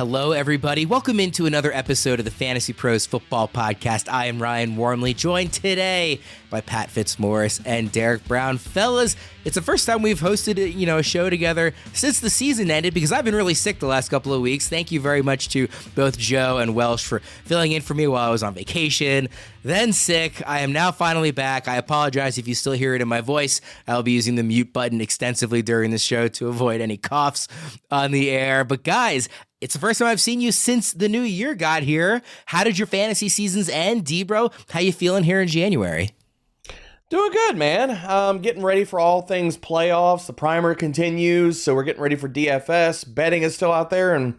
Hello, everybody. Welcome into another episode of the Fantasy Pros Football Podcast. I am Ryan Wormeli, joined today by Pat Fitzmaurice and Derek Brown. Fellas, it's the first time we've hosted a show together since the season ended because I've been really sick the last couple of weeks. Thank you very much to both Joe and Welsh for filling in for me while I was on vacation, then sick. I am now finally back. I apologize if you still hear it in my voice. I'll be using the mute button extensively during the show to avoid any coughs on the air. But guys, it's the first time I've seen you since the new year got here. How did your fantasy seasons end, D-Bro? How you feeling here in January? Doing good, man. Getting ready for all things playoffs. The primer continues, so we're getting ready for DFS. Betting is still out there, and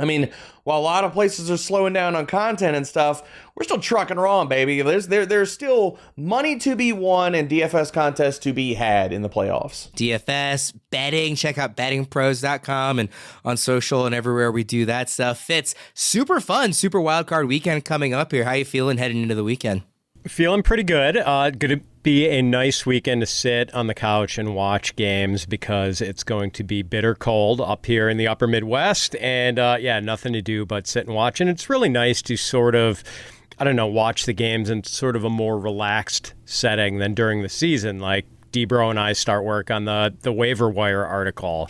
I mean, while a lot of places are slowing down on content and stuff, we're still trucking along, baby. There's still money to be won and DFS contests to be had in the playoffs. DFS, betting, check out bettingpros.com and on social and everywhere we do that stuff. Fitz, super fun, super wildcard weekend coming up here. How you feeling heading into the weekend? Feeling pretty good. Going to be a nice weekend to sit on the couch and watch games because it's going to be bitter cold up here in the upper Midwest. And nothing to do but sit and watch. And it's really nice to sort of, watch the games in sort of a more relaxed setting than during the season. Like D-Bro and I start work on the waiver wire article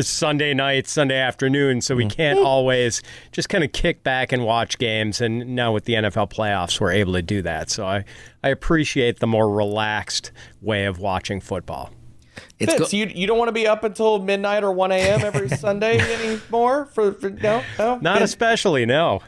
Sunday night, Sunday afternoon, so we can't always just kind of kick back and watch games. And now with the NFL playoffs, we're able to do that. So I appreciate the more relaxed way of watching football. Fitz, you don't want to be up until midnight or 1 a.m. every Sunday anymore? No? Not especially, no.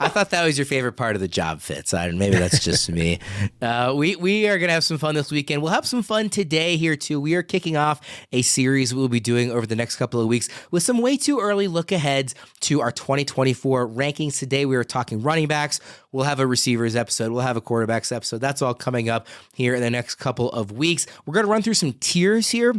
I thought that was your favorite part of the job, Fitz. Maybe that's just me. We are going to have some fun this weekend. We'll have some fun today here, too. We are kicking off a series we'll be doing over the next couple of weeks with some way too early look aheads to our 2024 rankings. Today, we are talking running backs. We'll have a receivers episode. We'll have a quarterbacks episode. That's all coming up here in the next couple of weeks. We're going to run through some tiers here.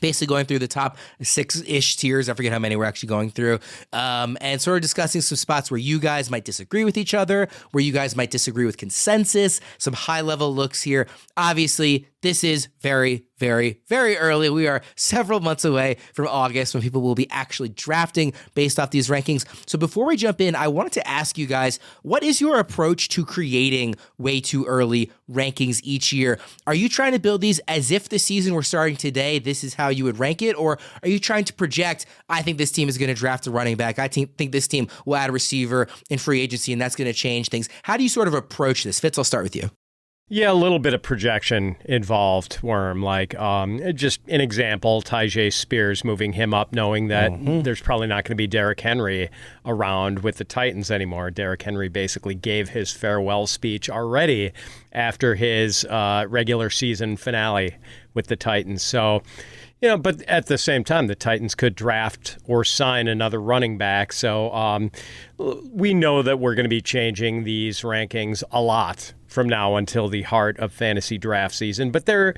Basically going through the top 6-ish tiers. I forget how many we're actually going through. And sort of discussing some spots where you guys might disagree with each other, where you guys might disagree with consensus, some high-level looks here. Obviously, this is very, very, very early. We are several months away from August when people will be actually drafting based off these rankings. So before we jump in, I wanted to ask you guys, what is your approach to creating way too early rankings each year? Are you trying to build these as if the season were starting today, this is how you would rank it? Or are you trying to project, I think this team is going to draft a running back, I think this team will add a receiver in free agency, and that's going to change things? How do you sort of approach this? Fitz, I'll start with you. Yeah, a little bit of projection involved, Worm. Like, just an example, Tyjae Spears, moving him up, knowing that there's probably not going to be Derrick Henry around with the Titans anymore. Derrick Henry basically gave his farewell speech already after his regular season finale with the Titans. So, but at the same time, the Titans could draft or sign another running back. So we know that we're going to be changing these rankings a lot from now until the heart of fantasy draft season. But they're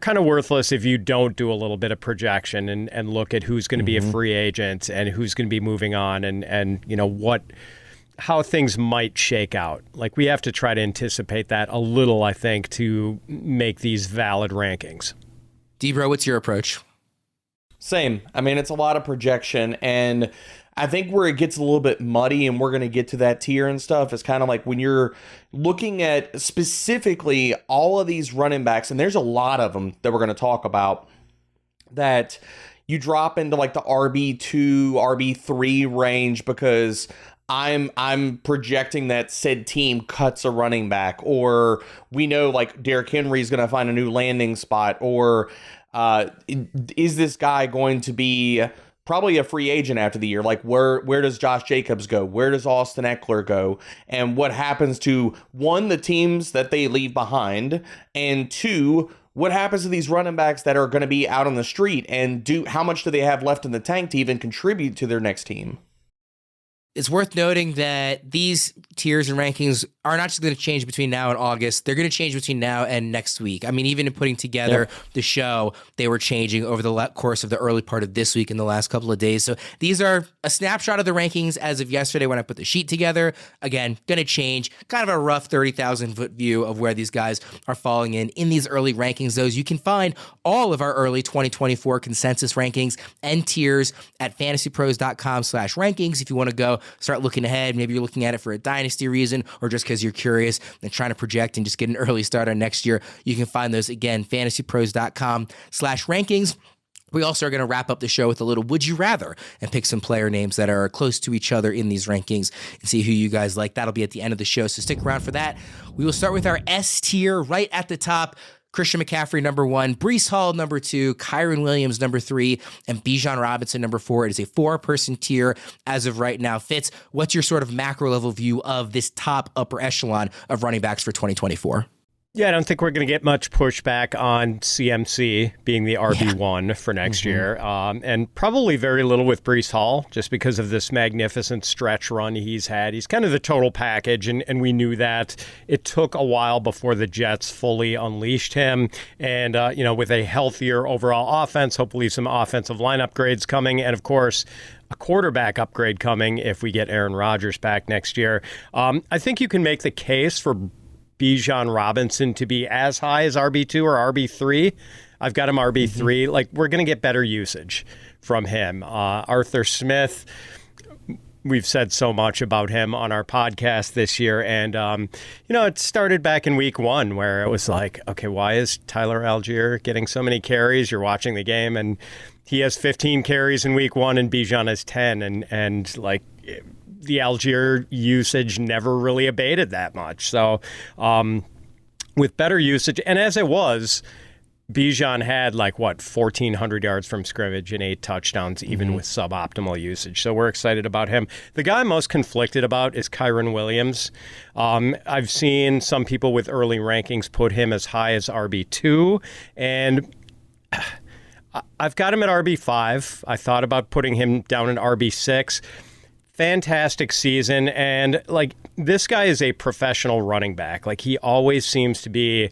kind of worthless if you don't do a little bit of projection and look at who's going to be a free agent and who's going to be moving on and how things might shake out. Like, we have to try to anticipate that a little, I think, to make these valid rankings. D-Bro, what's your approach? Same. I mean, it's a lot of projection, and I think where it gets a little bit muddy, and we're going to get to that tier and stuff, is kind of like when you're looking at specifically all of these running backs, and there's a lot of them that we're going to talk about, that you drop into like the RB2, RB3 range because I'm projecting that said team cuts a running back, or we know like Derrick Henry is going to find a new landing spot, or is this guy going to be probably a free agent after the year? Like, where does Josh Jacobs go? Where does Austin Eckler go? And what happens to, one, the teams that they leave behind, and two, what happens to these running backs that are going to be out on the street, and how much do they have left in the tank to even contribute to their next team? It's worth noting that these tiers and rankings are not just going to change between now and August. They're going to change between now and next week. I mean, even in putting together the show, they were changing over the course of the early part of this week in the last couple of days. So these are a snapshot of the rankings as of yesterday when I put the sheet together. Again, going to change. Kind of a rough 30,000 foot view of where these guys are falling in these early rankings. Those you can find all of our early 2024 consensus rankings and tiers at fantasypros.com/rankings. If you want to go start looking ahead, maybe you're looking at it for a dynasty reason or just because you're curious and trying to project and just get an early start on next year, you can find those again, fantasypros.com/rankings. We also are going to wrap up the show with a little Would You Rather and pick some player names that are close to each other in these rankings and see who you guys like. That'll be at the end of the show, so stick around for that. We will start with our S tier right at the top. Christian McCaffrey, number 1, Breece Hall, number 2, Kyren Williams, number 3, and Bijan Robinson, number 4. It is a 4-person tier as of right now. Fitz, what's your sort of macro level view of this top upper echelon of running backs for 2024? Yeah, I don't think we're going to get much pushback on CMC being the RB1 for next year. And probably very little with Breece Hall, just because of this magnificent stretch run he's had. He's kind of the total package, and we knew that. It took a while before the Jets fully unleashed him. And, with a healthier overall offense, hopefully some offensive line upgrades coming. And, of course, a quarterback upgrade coming if we get Aaron Rodgers back next year. I think you can make the case for Bijan Robinson to be as high as RB2 or RB3. I've got him RB3. Like, we're going to get better usage from him. Arthur Smith, we've said so much about him on our podcast this year. And, it started back in week 1 where it was like, okay, why is Tyler Algier getting so many carries? You're watching the game and he has 15 carries in week 1 and Bijan has 10. And the Algier usage never really abated that much. So with better usage, and as it was, Bijan had 1,400 yards from scrimmage and 8 touchdowns, even with suboptimal usage. So we're excited about him. The guy I'm most conflicted about is Kyren Williams. I've seen some people with early rankings put him as high as RB2, and I've got him at RB5. I thought about putting him down in RB6. Fantastic season, and this guy is a professional running back. He always seems to be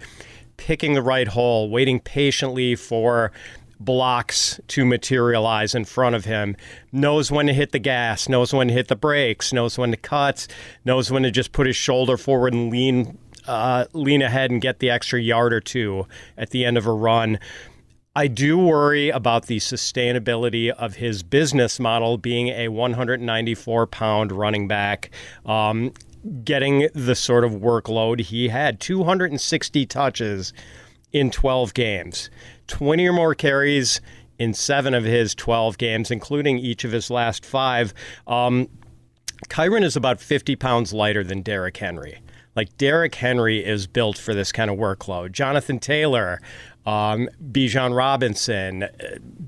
picking the right hole, waiting patiently for blocks to materialize in front of him, knows when to hit the gas, knows when to hit the brakes, knows when to cut, knows when to just put his shoulder forward and lean ahead and get the extra yard or two at the end of a run. I do worry about the sustainability of his business model being a 194-pound running back, getting the sort of workload he had. 260 touches in 12 games, 20 or more carries in 7 of his 12 games, including each of his last 5. Kyren is about 50 pounds lighter than Derrick Henry. Derrick Henry is built for this kind of workload. Jonathan Taylor, Bijan Robinson,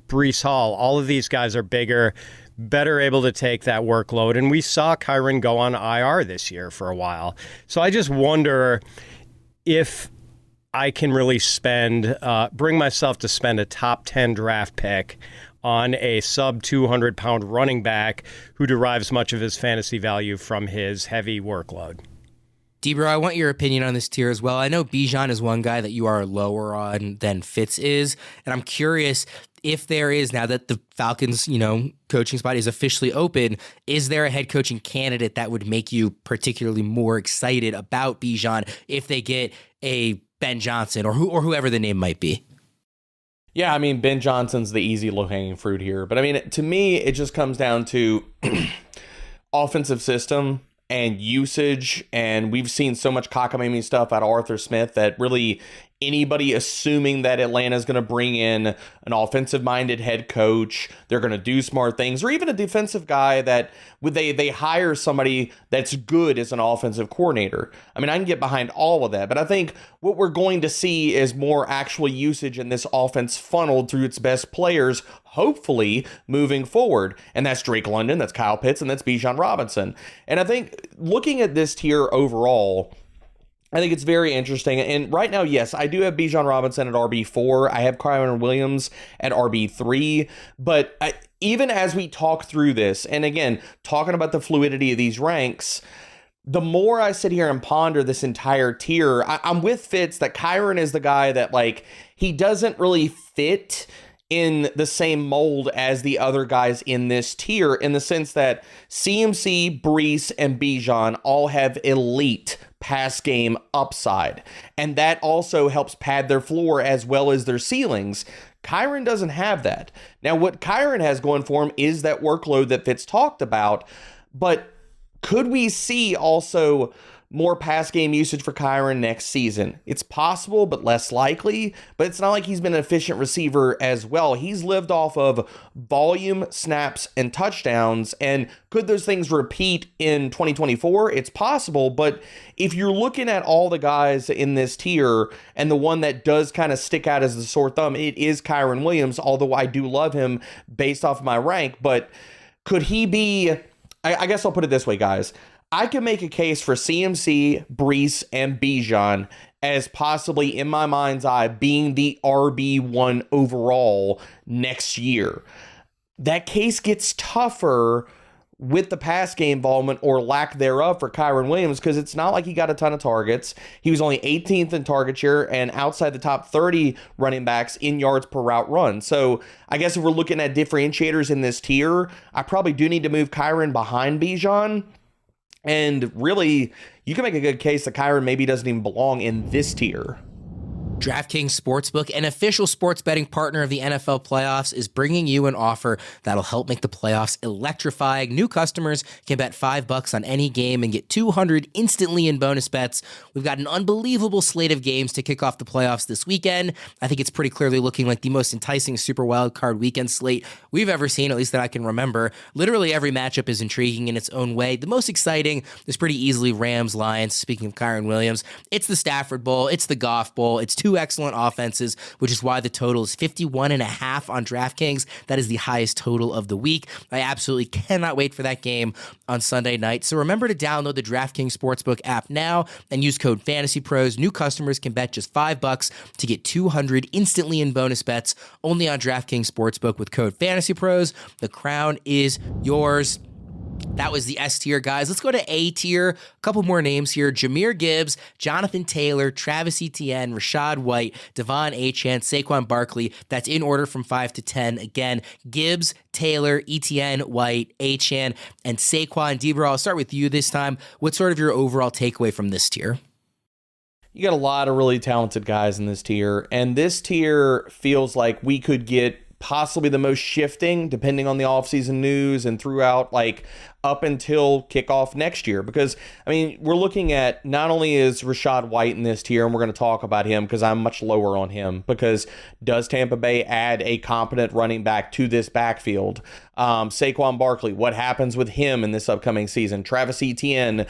Breece Hall, all of these guys are bigger, better able to take that workload. And we saw Kyren go on IR this year for a while. So I just wonder if I can really bring myself to spend a top 10 draft pick on a sub 200-pound running back who derives much of his fantasy value from his heavy workload. Debro, I want your opinion on this tier as well. I know Bijan is one guy that you are lower on than Fitz is, and I'm curious if there is, now that the Falcons, coaching spot is officially open, is there a head coaching candidate that would make you particularly more excited about Bijan if they get a Ben Johnson or whoever the name might be? Yeah, Ben Johnson's the easy low-hanging fruit here. But to me, it just comes down to offensive system and usage, and we've seen so much cockamamie stuff out of Arthur Smith that really anybody assuming that Atlanta is going to bring in an offensive-minded head coach, they're going to do smart things, or even a defensive guy that they hire somebody that's good as an offensive coordinator. I can get behind all of that, but I think what we're going to see is more actual usage in this offense funneled through its best players, hopefully moving forward. And that's Drake London, that's Kyle Pitts, and that's Bijan Robinson. And I think looking at this tier overall, I think it's very interesting. And right now, yes, I do have Bijan Robinson at RB4. I have Kyren Williams at RB3. But even as we talk through this, and again, talking about the fluidity of these ranks, the more I sit here and ponder this entire tier, I'm with Fitz that Kyren is the guy that, like, he doesn't really fit in the same mold as the other guys in this tier, in the sense that CMC, Breece, and Bijan all have elite pass game upside, and that also helps pad their floor as well as their ceilings. Kyren doesn't have that. Now, what Kyren has going for him is that workload that Fitz talked about, but could we see also more pass game usage for Kyren next season? It's possible, but less likely. But it's not like he's been an efficient receiver as well. He's lived off of volume, snaps, and touchdowns. And could those things repeat in 2024? It's possible. But if you're looking at all the guys in this tier, and the one that does kind of stick out as the sore thumb, it is Kyren Williams, although I do love him based off of my rank. But could he be... I guess I'll put it this way, guys. I can make a case for CMC, Breece, and Bijan as possibly, in my mind's eye, being the RB1 overall next year. That case gets tougher with the pass game involvement or lack thereof for Kyren Williams, because it's not like he got a ton of targets. He was only 18th in target share and outside the top 30 running backs in yards per route run. So I guess if we're looking at differentiators in this tier, I probably do need to move Kyren behind Bijan. And really, you can make a good case that Kyren maybe doesn't even belong in this tier. DraftKings Sportsbook, an official sports betting partner of the NFL playoffs, is bringing you an offer that'll help make the playoffs electrifying. New customers can bet $5 on any game and get $200 instantly in bonus bets. We've got an unbelievable slate of games to kick off the playoffs this weekend. I think it's pretty clearly looking like the most enticing Super Wildcard weekend slate we've ever seen, at least that I can remember. Literally every matchup is intriguing in its own way. The most exciting is pretty easily Rams-Lions, speaking of Kyren Williams. It's the Stafford Bowl. It's the Goff Bowl. It's two excellent offenses, which is why the total is 51.5 on DraftKings. That is the highest total of the week. I absolutely cannot wait for that game on Sunday night. So remember to download the DraftKings Sportsbook app now and use code FantasyPros. New customers can bet just $5 to get $200 instantly in bonus bets only on DraftKings Sportsbook with code FantasyPros. The crown is yours. That was the S tier, guys. Let's go to A tier. A couple more names here. Jahmyr Gibbs, Jonathan Taylor, Travis Etienne, Rachaad White, Devon Achane, Saquon Barkley. That's in order from 5 to 10. Again, Gibbs, Taylor, Etienne, White, Achane, and Saquon. Debra, I'll start with you this time. What's sort of your overall takeaway from this tier? You got a lot of really talented guys in this tier, and this tier feels like we could get possibly the most shifting depending on the offseason news and throughout, like, up until kickoff next year. Because, I mean, we're looking at not only is Rachaad White in this tier, and we're going to talk about him because I'm much lower on him, because does Tampa Bay add a competent running back to this backfield? Saquon Barkley, what happens with him in this upcoming season? Travis Etienne,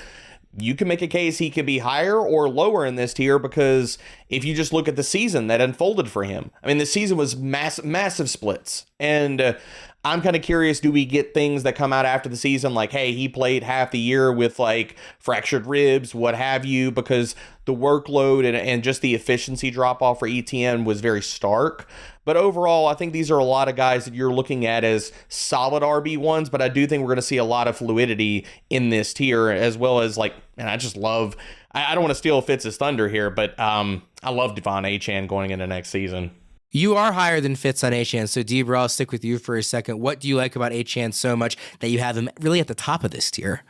you can make a case he could be higher or lower in this tier, because if you just look at the season that unfolded for him, I mean, the season was massive splits. And I'm kind of curious, do we get things that come out after the season like, hey, he played half the year with like fractured ribs, what have you, because the workload and just the efficiency drop off for ETN was very stark. But overall, I think these are a lot of guys that you're looking at as solid RB1s, but I do think we're going to see a lot of fluidity in this tier, as well as, like, and I just love, I don't want to steal Fitz's thunder here, but I love Devon Achane going into next season. You are higher than Fitz on Achane, so Debra, I'll stick with you for a second. What do you like about Achane so much that you have him really at the top of this tier?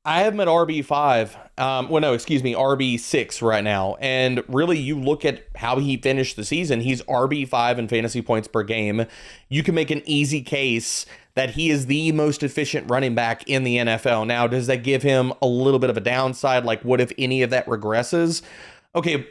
I have him at RB5. RB6 right now. And really, you look at how he finished the season, he's RB5 in fantasy points per game. You can make an easy case that he is the most efficient running back in the NFL. Now, does that give him a little bit of a downside? Like, what if any of that regresses? Okay,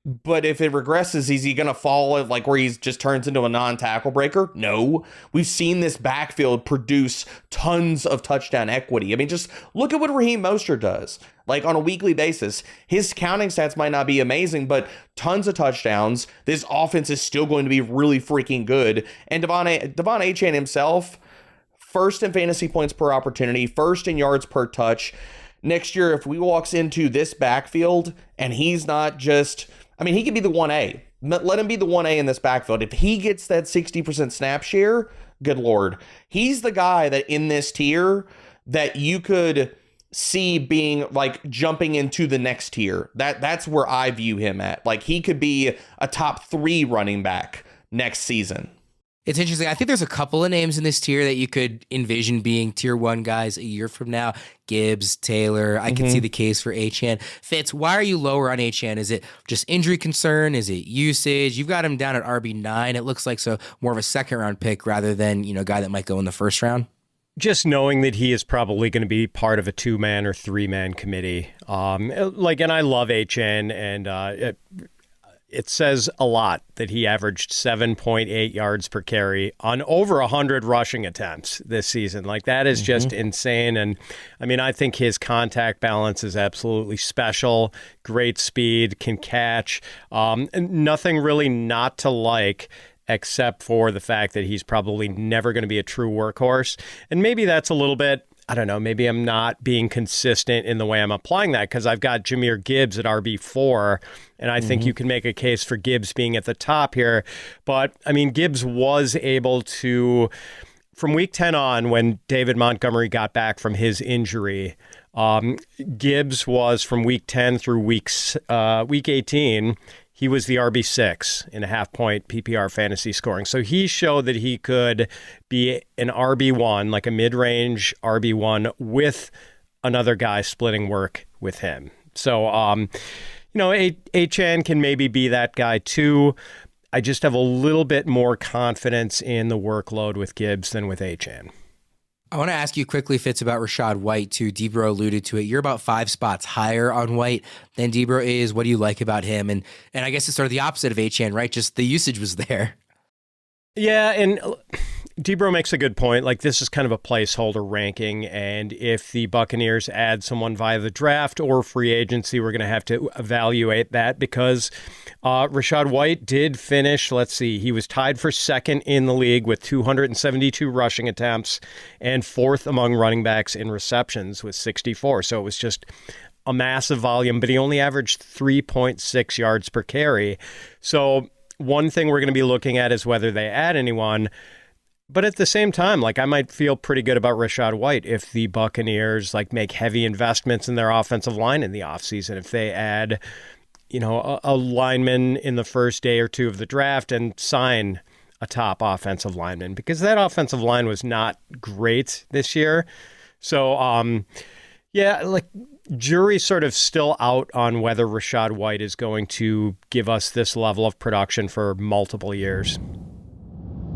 but if it regresses, is he going to fall like where he just turns into a non-tackle breaker? No. We've seen this backfield produce tons of touchdown equity. I mean, just look at what Raheem Mostert does. Like, on a weekly basis, his counting stats might not be amazing, but tons of touchdowns. This offense is still going to be really freaking good. And Devon Achane himself, first in fantasy points per opportunity, first in yards per touch. Next year, if we walks into this backfield and he's not just... I mean, he could be the 1A. Let him be the 1A in this backfield. If he gets that 60% snap share, good Lord. He's the guy that in this tier that you could see being like jumping into the next tier. That's where I view him at. Like he could be a top 3 running back next season. It's interesting. I think there's a couple of names in this tier that you could envision being tier 1 guys a year from now. Gibbs, Taylor. I can see the case for Achane. Fitz, why are you lower on Achane? Is it just injury concern? Is it usage? You've got him down at RB9. It looks like so more of a second round pick rather than, a guy that might go in the first round. Just knowing that he is probably going to be part of a 2-man or 3-man committee. And I love Achane, and it says a lot that he averaged 7.8 yards per carry on over 100 rushing attempts this season. Like, that is just insane. And I mean, I think his contact balance is absolutely special. Great speed, can catch. Nothing really not to like, except for the fact that he's probably never going to be a true workhorse. And maybe that's a little bit, I don't know, maybe I'm not being consistent in the way I'm applying that, because I've got Jahmyr Gibbs at RB4, and I think you can make a case for Gibbs being at the top here. But, I mean, Gibbs was able to, from week 10 on, when David Montgomery got back from his injury, Gibbs was, from week 10 through week 18, he was the RB6 in a half-point PPR fantasy scoring. So he showed that he could be an RB1, like a mid-range RB1, with another guy splitting work with him. So, Achane can maybe be that guy too. I just have a little bit more confidence in the workload with Gibbs than with Achane. I want to ask you quickly, Fitz, about Rachaad White, too. Debro alluded to it. You're about 5 spots higher on White than Debro is. What do you like about him? And I guess it's sort of the opposite of Achane, right? Just the usage was there. Yeah, and Debro makes a good point. Like, this is kind of a placeholder ranking, and if the Buccaneers add someone via the draft or free agency, we're going to have to evaluate that, because Rachaad White did finish, he was tied for second in the league with 272 rushing attempts and fourth among running backs in receptions with 64. So it was just a massive volume, but he only averaged 3.6 yards per carry. So one thing we're going to be looking at is whether they add anyone. But at the same time, like, I might feel pretty good about Rachaad White if the Buccaneers make heavy investments in their offensive line in the offseason. If they add, a lineman in the first day or two of the draft and sign a top offensive lineman, because that offensive line was not great this year. So, jury's sort of still out on whether Rachaad White is going to give us this level of production for multiple years.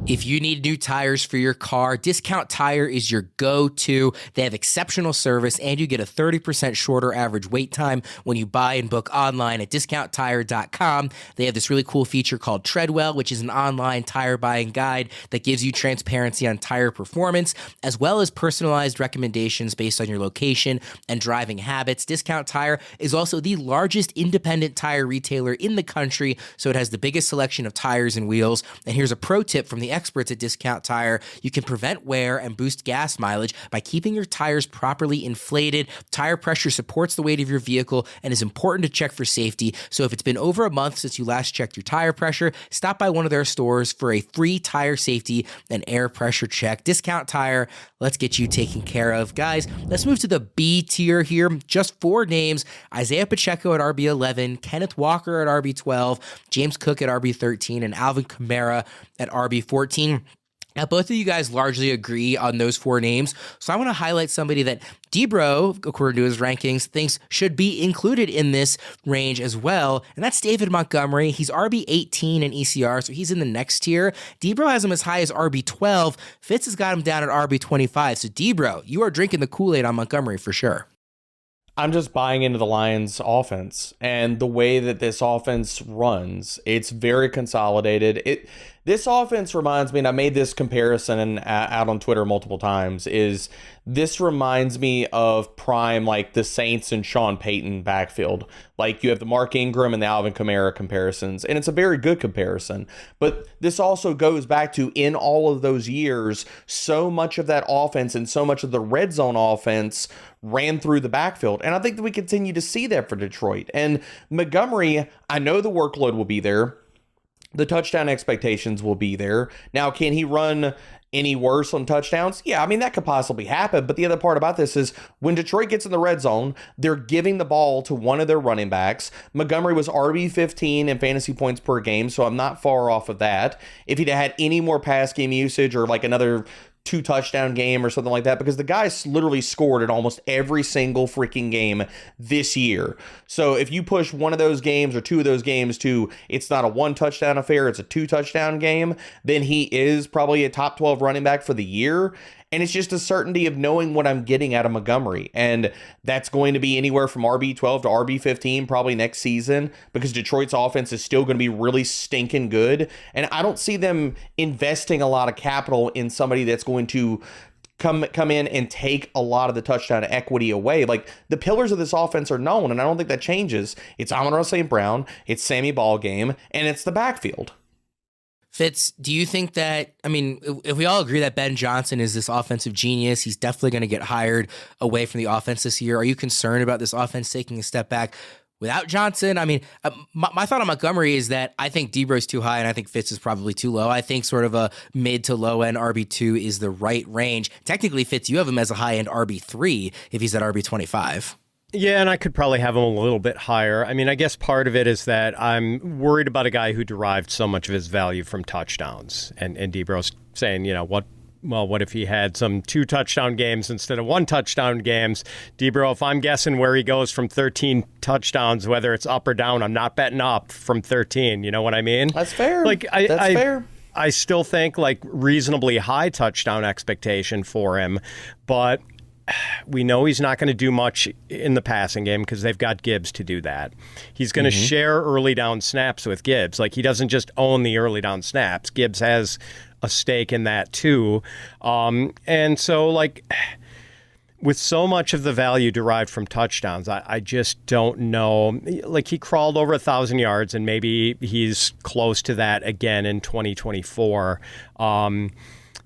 If you need new tires for your car, Discount Tire is your go-to. They have exceptional service, and you get a 30% shorter average wait time when you buy and book online at discounttire.com. They have this really cool feature called Treadwell, which is an online tire buying guide that gives you transparency on tire performance, as well as personalized recommendations based on your location and driving habits. Discount Tire is also the largest independent tire retailer in the country, so it has the biggest selection of tires and wheels. And here's a pro tip from the experts at Discount Tire. You can prevent wear and boost gas mileage by keeping your tires properly inflated. Tire pressure supports the weight of your vehicle and is important to check for safety. So if it's been over a month since you last checked your tire pressure, stop by one of their stores for a free tire safety and air pressure check. Discount Tire, let's get you taken care of. Guys, let's move to the B tier here. Just 4 names: Isaiah Pacheco at RB11, Kenneth Walker at RB12, James Cook at RB13, and Alvin Kamara at RB14. Now, both of you guys largely agree on those 4 names, so I want to highlight somebody that Debro, according to his rankings, thinks should be included in this range as well, and that's David Montgomery. He's RB18 in ECR, so he's in the next tier. Debro has him as high as RB12. Fitz has got him down at RB25, so Debro, you are drinking the Kool-Aid on Montgomery for sure. I'm just buying into the Lions' offense and the way that this offense runs. It's very consolidated. This offense reminds me, and I made this comparison out on Twitter multiple times, is this reminds me of prime, like the Saints and Sean Payton backfield. Like, you have the Mark Ingram and the Alvin Kamara comparisons, and it's a very good comparison. But this also goes back to, in all of those years, so much of that offense and so much of the red zone offense ran through the backfield. And I think that we continue to see that for Detroit. And Montgomery, I know the workload will be there. The touchdown expectations will be there. Now, can he run any worse on touchdowns? Yeah, I mean, that could possibly happen. But the other part about this is when Detroit gets in the red zone, they're giving the ball to one of their running backs. Montgomery was RB15 in fantasy points per game, so I'm not far off of that. If he'd had any more pass game usage or like another 2-touchdown game or something like that, because the guy literally scored in almost every single freaking game this year. So if you push one of those games or two of those games to it's not a 1-touchdown affair, it's a 2-touchdown game, then he is probably a top 12 running back for the year. And it's just a certainty of knowing what I'm getting out of Montgomery. And that's going to be anywhere from RB12 to RB15 probably next season, because Detroit's offense is still going to be really stinking good. And I don't see them investing a lot of capital in somebody that's going to come in and take a lot of the touchdown equity away. Like, the pillars of this offense are known, and I don't think that changes. It's Amon-Ra St. Brown, it's Sammy Ballgame, and it's the backfield. Fitz, do you think that, I mean, if we all agree that Ben Johnson is this offensive genius, he's definitely going to get hired away from the offense this year. Are you concerned about this offense taking a step back without Johnson? I mean, my thought on Montgomery is that I think Debro's too high and I think Fitz is probably too low. I think sort of a mid to low end RB2 is the right range. Technically, Fitz, you have him as a high end RB3 if he's at RB25. Yeah, and I could probably have him a little bit higher. I mean, I guess part of it is that I'm worried about a guy who derived so much of his value from touchdowns. And Debro's saying, what if he had some 2-touchdown games instead of 1-touchdown games? Debro, if I'm guessing where he goes from 13 touchdowns, whether it's up or down, I'm not betting up from 13. You know what I mean? That's fair. That's fair. I still think reasonably high touchdown expectation for him, but we know he's not going to do much in the passing game because they've got Gibbs to do that. He's going to share early down snaps with Gibbs. He doesn't just own the early down snaps. Gibbs has a stake in that too. And so with so much of the value derived from touchdowns, I just don't know. He crawled over 1,000 yards, and maybe he's close to that again in 2024.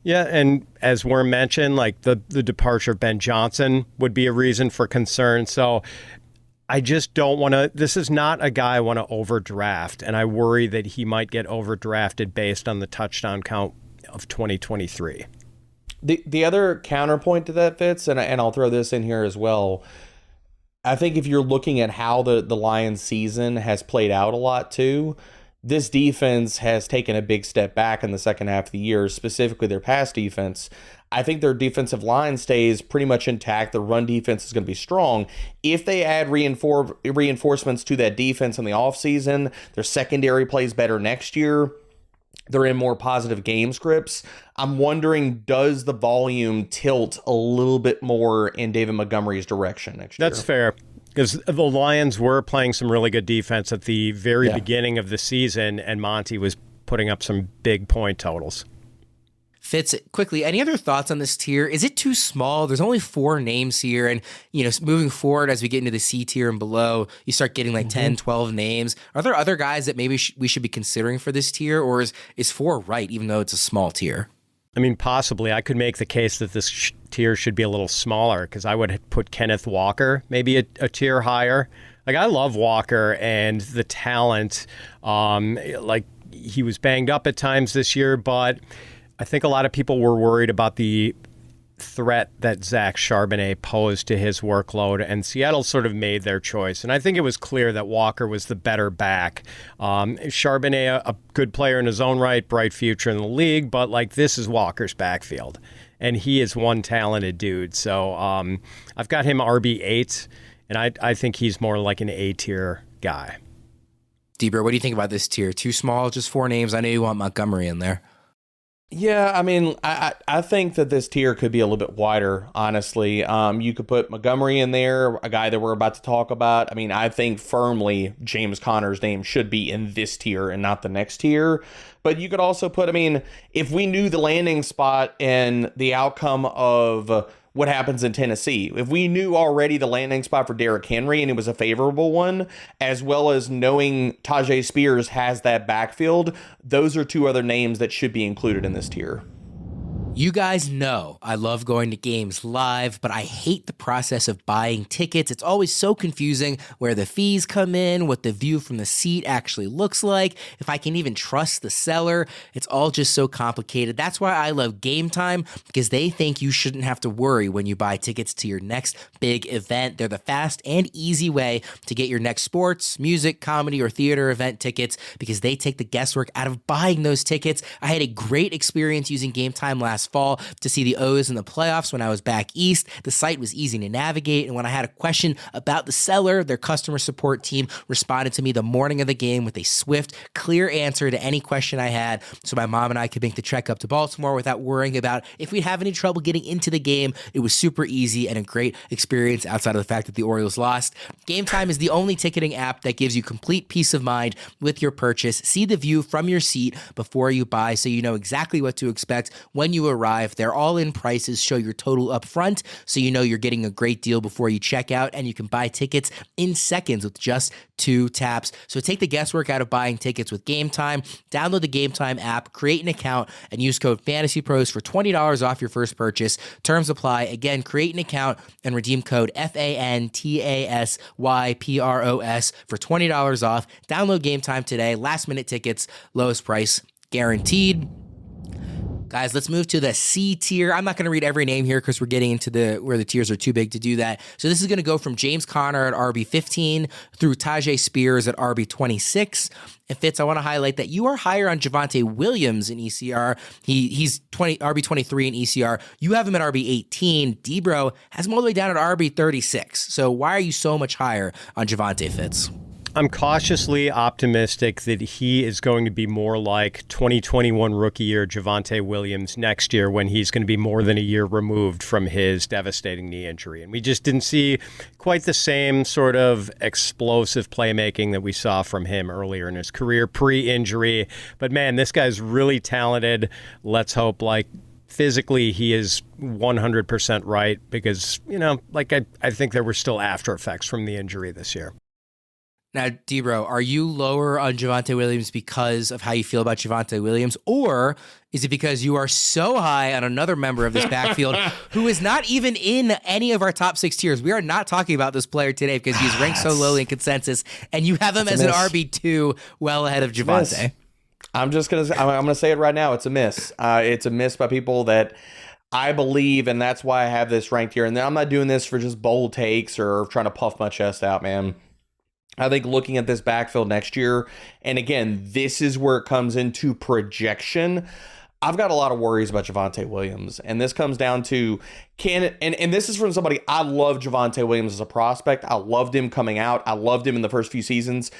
Yeah, and as Worm mentioned, the departure of Ben Johnson would be a reason for concern. So I just don't want to. This is not a guy I want to overdraft, and I worry that he might get overdrafted based on the touchdown count of 2023. The other counterpoint to that, Fitz, and I'll throw this in here as well. I think if you're looking at how the Lions season has played out a lot too, this defense has taken a big step back in the second half of the year, specifically their pass defense. I think their defensive line stays pretty much intact. The run defense is going to be strong. If they add reinforcements to that defense in the offseason, their secondary plays better next year. They're in more positive game scripts. I'm wondering, does the volume tilt a little bit more in David Montgomery's direction next year? That's fair. Because the Lions were playing some really good defense at the very beginning of the season, and Monty was putting up some big point totals. Fitz, quickly, any other thoughts on this tier? Is it too small? There's only 4 names here, and moving forward as we get into the C tier and below, you start getting 10, 12 names. Are there other guys that maybe we should be considering for this tier, or is 4 right, even though it's a small tier? I mean, possibly. I could make the case that this tier should be a little smaller, because I would put Kenneth Walker maybe a tier higher. I love Walker and the talent. He was banged up at times this year, but I think a lot of people were worried about the threat that Zach Charbonnet posed to his workload, and Seattle sort of made their choice. And I think it was clear that Walker was the better back. Charbonnet, a good player in his own right, bright future in the league, but this is Walker's backfield, and he is one talented dude. So I've got him RB8, and I think he's more like an A-tier guy. Debra, what do you think about this tier? Too small, just 4 names? I know you want Montgomery in there. Yeah, I mean, I think that this tier could be a little bit wider, honestly. You could put Montgomery in there, a guy that we're about to talk about. I mean, I think firmly James Conner's name should be in this tier and not the next tier. But you could also put, if we knew the landing spot and the outcome of what happens in Tennessee, if we knew already the landing spot for Derrick Henry and it was a favorable one, as well as knowing Tyjae Spears has that backfield, those are 2 other names that should be included in this tier. You guys know I love going to games live, but I hate the process of buying tickets. It's always so confusing where the fees come in, what the view from the seat actually looks like, if I can even trust the seller. It's all just so complicated. That's why I love Game Time, because they think you shouldn't have to worry when you buy tickets to your next big event. They're the fast and easy way to get your next sports, music, comedy, or theater event tickets, because they take the guesswork out of buying those tickets. I had a great experience using Game Time last fall to see the O's in the playoffs when I was back east. The site was easy to navigate, and when I had a question about the seller, their customer support team responded to me the morning of the game with a swift, clear answer to any question I had, so my mom and I could make the trek up to Baltimore without worrying about if we'd have any trouble getting into the game. It was super easy and a great experience outside of the fact that the Orioles lost. Game Time is the only ticketing app that gives you complete peace of mind with your purchase. See the view from your seat before you buy, so you know exactly what to expect when you arrive. Their all-in prices show your total up front, so you know you're getting a great deal before you check out, and you can buy tickets in seconds with just 2 taps. So take the guesswork out of buying tickets with Game Time. Download the Game Time app, create an account, and use code FantasyPros for $20 off your first purchase. Terms apply. Again, create an account and redeem code FANTASYPROS for $20 off. Download Game Time today. Last minute tickets, lowest price guaranteed. Guys, let's move to the C tier. I'm not going to read every name here because we're getting into where the tiers are too big to do that. So this is going to go from James Conner at RB15 through Tajay Spears at RB26. And Fitz, I want to highlight that you are higher on Javonte Williams in ECR. He's RB23 in ECR. You have him at RB18. Debro has him all the way down at RB36. So why are you so much higher on Javonte, Fitz? I'm cautiously optimistic that he is going to be more like 2021 rookie year Javonte Williams next year, when he's going to be more than a year removed from his devastating knee injury. And we just didn't see quite the same sort of explosive playmaking that we saw from him earlier in his career pre-injury. But man, this guy's really talented. Let's hope physically he is 100% right, because, I think there were still after effects from the injury this year. Now, Debro, are you lower on Javonte Williams because of how you feel about Javonte Williams, or is it because you are so high on another member of this backfield who is not even in any of our top 6 tiers? We are not talking about this player today because he's ranked so lowly in consensus, and you have him as an RB2 well ahead of Javonte. I'm gonna say it right now. It's a miss. It's a miss by people that I believe, and that's why I have this ranked here. And then I'm not doing this for just bold takes or trying to puff my chest out, man. I think looking at this backfield next year, and again, this is where it comes into projection, I've got a lot of worries about Javonte Williams. And this comes down to, and this is from somebody, I love Javonte Williams as a prospect. I loved him coming out. I loved him in the first few seasons.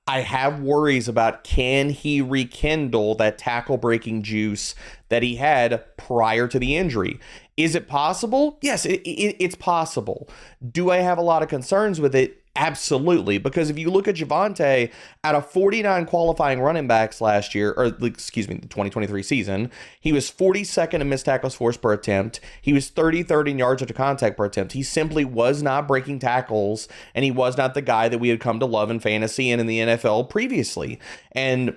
I have worries about, can he rekindle that tackle breaking juice that he had prior to the injury? Is it possible? Yes, it's possible. Do I have a lot of concerns with it? Absolutely, because if you look at Javonte, out of 49 qualifying running backs last year, or excuse me, the 2023 season, he was 42nd in missed tackles forced per attempt. He was 33rd in yards after contact per attempt. He simply was not breaking tackles, and he was not the guy that we had come to love in fantasy and in the NFL previously. And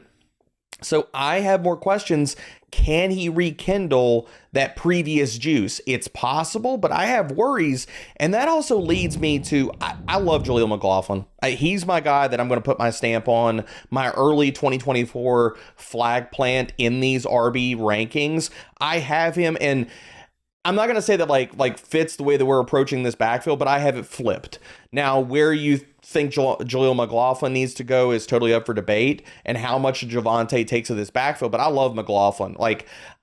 so I have more questions. Can he rekindle that previous juice? It's possible, but I have worries. And that also leads me to, I love Jaleel McLaughlin. He's my guy that I'm going to put my stamp on, my early 2024 flag plant in these RB rankings. I have him, and I'm not going to say that like fits the way that we're approaching this backfield, but I have it flipped. Now, where you think Jaleel McLaughlin needs to go is totally up for debate, and how much Javonte takes of this backfield. But I love McLaughlin.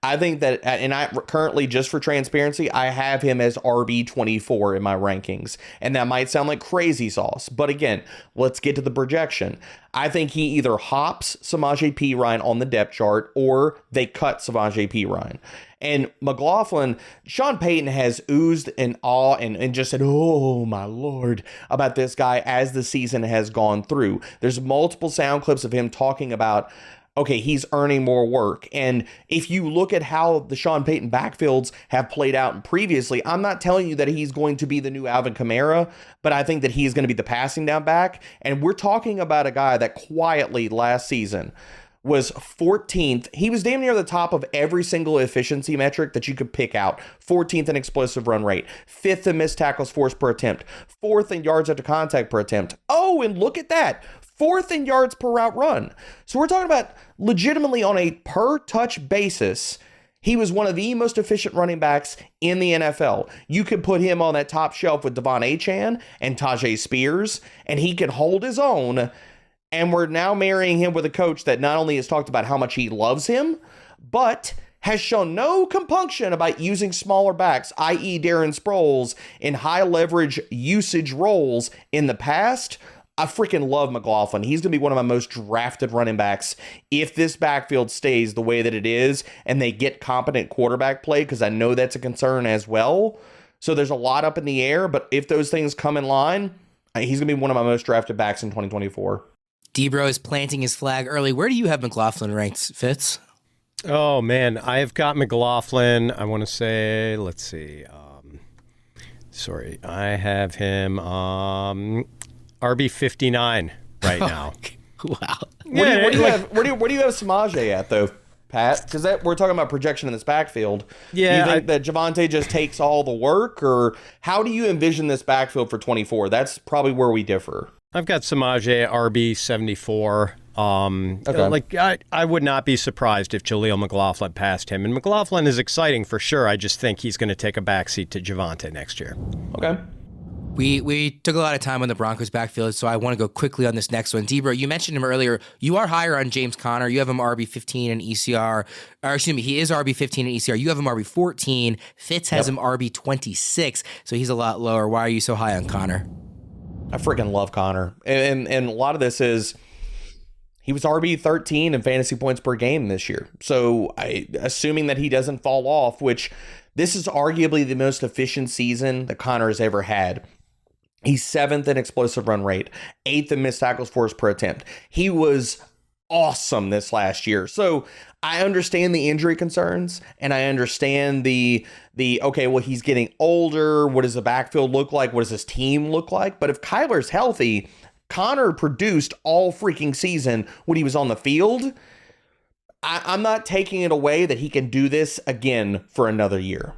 I think that, and I currently, just for transparency, I have him as RB24 in my rankings. And that might sound like crazy sauce, but again, let's get to the projection. I think he either hops Samaje Perine on the depth chart, or they cut Samaje Perine. And McLaughlin, Sean Payton has oozed in awe and just said, oh my Lord, about this guy as the season has gone through. There's multiple sound clips of him talking about, okay, he's earning more work. And if you look at how the Sean Payton backfields have played out previously, I'm not telling you that he's going to be the new Alvin Kamara, but I think that he's going to be the passing down back. And we're talking about a guy that quietly last season was 14th. He was damn near the top of every single efficiency metric that you could pick out. 14th in explosive run rate, 5th in missed tackles forced per attempt, 4th in yards after contact per attempt. Oh, and look at that. 4th in yards per route run. So we're talking about legitimately on a per touch basis, he was one of the most efficient running backs in the NFL. You could put him on that top shelf with Devon Achane and Tajay Spears, and he could hold his own. And we're now marrying him with a coach that not only has talked about how much he loves him, but has shown no compunction about using smaller backs, i.e. Darren Sproles, in high leverage usage roles in the past. I freaking love McLaughlin. He's going to be one of my most drafted running backs if this backfield stays the way that it is and they get competent quarterback play, because I know that's a concern as well. So there's a lot up in the air, but if those things come in line, he's going to be one of my most drafted backs in 2024. Debro is planting his flag early. Where do you have McLaughlin ranked, Fitz? Oh, man. I've got McLaughlin. I want to say, let's see. I have him RB 59 right now. Wow. Where do you have Samaje at, though, Pat? Because we're talking about projection in this backfield. Yeah, Do you think that Javonte just takes all the work, or how do you envision this backfield for 24? That's probably where we differ. I've got Samaje RB 74. Okay. I would not be surprised if Jaleel McLaughlin passed him. And McLaughlin is exciting for sure. I just think he's going to take a backseat to Javonte next year. Okay. We took a lot of time on the Broncos backfield, so I want to go quickly on this next one. Debro, you mentioned him earlier. You are higher on James Conner. You have him RB 15 in ECR. Or excuse me, he is RB 15 in ECR. You have him RB 14. Fitz has him RB 26, so he's a lot lower. Why are you so high on Conner? I freaking love Conner. And a lot of this is he was RB 13 in fantasy points per game this year. So assuming that he doesn't fall off, which this is arguably the most efficient season that Conner has ever had. He's 7th in explosive run rate, 8th in missed tackles forced per attempt. He was awesome this last year. So I understand the injury concerns, and I understand the okay, well, he's getting older. What does the backfield look like? What does his team look like? But if Kyler's healthy, Conner produced all freaking season when he was on the field. I'm not taking it away that he can do this again for another year.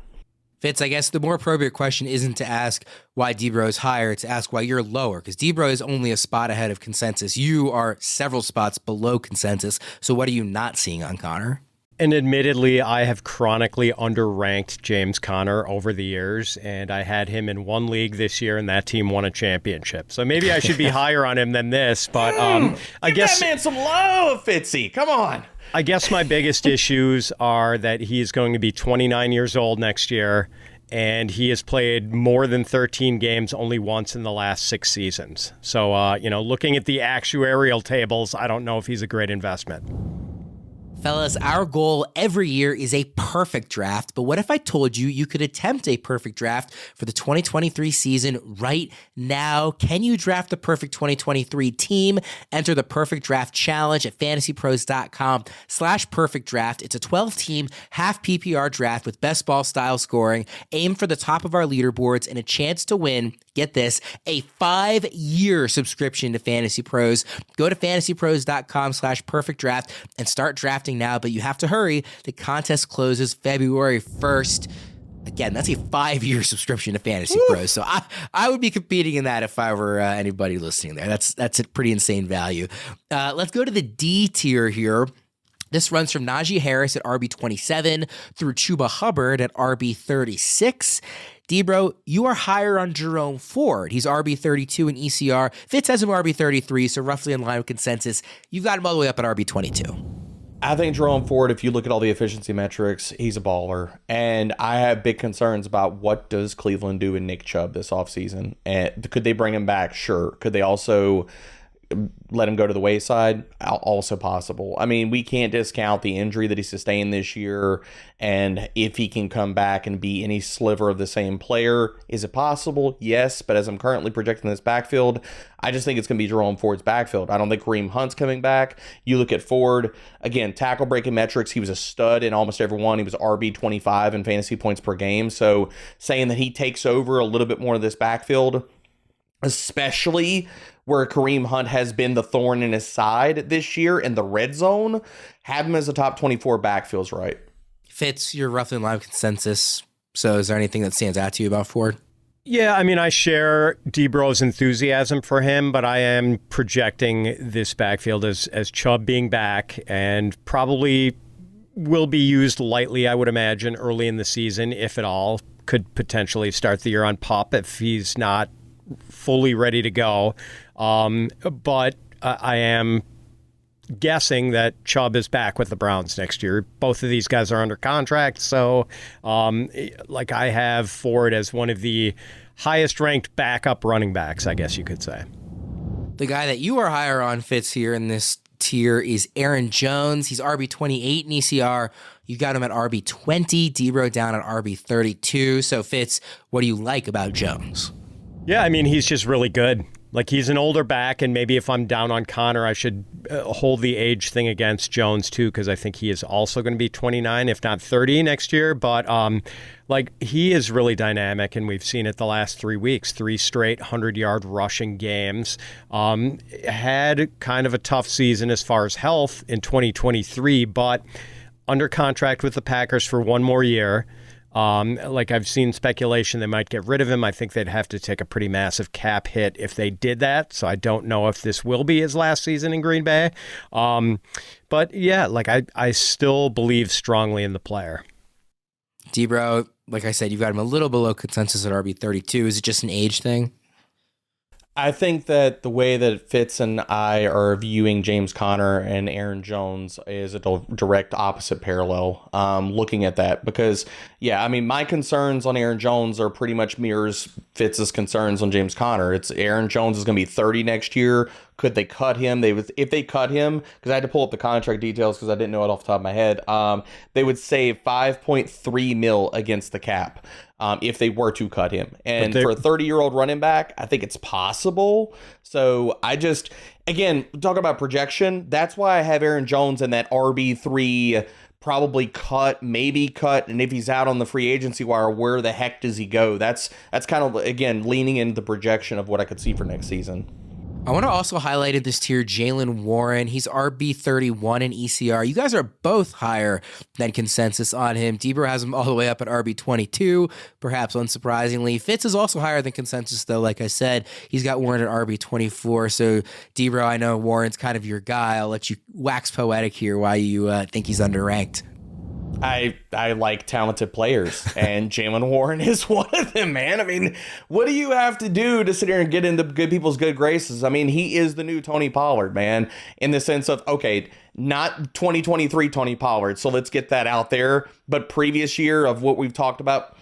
Fitz, I guess the more appropriate question isn't to ask why Debro is higher, it's to ask why you're lower, because Debro is only a spot ahead of consensus. You are several spots below consensus, so what are you not seeing on Conner? And admittedly, I have chronically underranked James Conner over the years, and I had him in one league this year, and that team won a championship. So maybe I should be higher on him than this, but I guess... Give that man some love, Fitzy. Come on. I guess my biggest issues are that he's going to be 29 years old next year, and he has played more than 13 games only once in the last 6 seasons. So, looking at the actuarial tables, I don't know if he's a great investment. Fellas, our goal every year is a perfect draft, but what if I told you you could attempt a perfect draft for the 2023 season right now? Can you draft the perfect 2023 team? Enter the Perfect Draft Challenge at fantasypros.com/perfect draft. It's a 12-team, half PPR draft with best ball style scoring. Aim for the top of our leaderboards and a chance to win, get this, a 5-year subscription to Fantasy Pros. Go to fantasypros.com/perfect draft and start drafting now, but you have to hurry. The contest closes February 1st. Again, that's a 5-year subscription to Fantasy Pros. So I would be competing in that if I were anybody listening there. That's a pretty insane value. Let's go to the D tier here. This runs from Najee Harris at RB 27 through Chuba Hubbard at RB 36. Debro, you are higher on Jerome Ford. He's RB 32 in ECR. Fitz has him RB 33, so roughly in line with consensus. You've got him all the way up at RB 22. I think Jerome Ford, if you look at all the efficiency metrics, he's a baller. And I have big concerns about what does Cleveland do in Nick Chubb this offseason. And could they bring him back? Sure. Could they also let him go to the wayside? Also possible. I mean, we can't discount the injury that he sustained this year, and if he can come back and be any sliver of the same player. Is it possible? Yes, but as I'm currently projecting this backfield, I just think it's going to be Jerome Ford's backfield. I don't think Kareem Hunt's coming back. You look at Ford, again, tackle breaking metrics, he was a stud in almost every one. He was RB 25 in fantasy points per game, so saying that he takes over a little bit more of this backfield, especially where Kareem Hunt has been the thorn in his side this year in the red zone. Have him as a top 24 back feels right. Fitz, you're roughly in line with consensus. So is there anything that stands out to you about Ford? Yeah, I mean, I share Debro's enthusiasm for him, but I am projecting this backfield as Chubb being back and probably will be used lightly, I would imagine, early in the season, if at all. Could potentially start the year on PUP if he's not fully ready to go. But I am guessing that Chubb is back with the Browns next year. Both of these guys are under contract, so I have Ford as one of the highest ranked backup running backs, I guess you could say. The guy that you are higher on, Fitz, here in this tier is Aaron Jones. He's RB28 in ECR. You got him at RB20, Debro down at RB32. So Fitz, what do you like about Jones? Yeah, I mean, he's just really good. Like, he's an older back, and maybe if I'm down on Connor, I should hold the age thing against Jones, too, because I think he is also going to be 29, if not 30 next year. But, he is really dynamic, and we've seen it the last 3 weeks, 3 straight 100-yard rushing games. Had kind of a tough season as far as health in 2023, but under contract with the Packers for 1 more year. I've seen speculation they might get rid of him. I think they'd have to take a pretty massive cap hit if they did that. So I don't know if this will be his last season in Green Bay. But yeah, I still believe strongly in the player. Debro, like I said, you've got him a little below consensus at RB32. Is it just an age thing? I think that the way that Fitz and I are viewing James Conner and Aaron Jones is a direct opposite parallel, looking at that. Because, yeah, I mean, my concerns on Aaron Jones are pretty much mirrors Fitz's concerns on James Conner. It's Aaron Jones is going to be 30 next year. Could they cut him? If they cut him, because I had to pull up the contract details because I didn't know it off the top of my head, they would save $5.3 million against the cap. If they were to cut him. And for a 30-year-old running back, I think it's possible. So again, talk about projection. That's why I have Aaron Jones in that RB3, probably cut, maybe cut. And if he's out on the free agency wire, where the heck does he go? That's kind of, again, leaning into the projection of what I could see for next season. I want to also highlight in this tier Jaylen Warren. He's RB31 in ECR. You guys are both higher than consensus on him. Debro has him all the way up at RB22, perhaps unsurprisingly. Fitz is also higher than consensus, though. Like I said, he's got Warren at RB24. So, Debro, I know Warren's kind of your guy. I'll let you wax poetic here why you think he's underranked. I like talented players, and Jaylen Warren is one of them, man. I mean, what do you have to do to sit here and get into good people's good graces? I mean, he is the new Tony Pollard, man, in the sense of, okay, not 2023 Tony Pollard, so let's get that out there, but previous year of what we've talked about,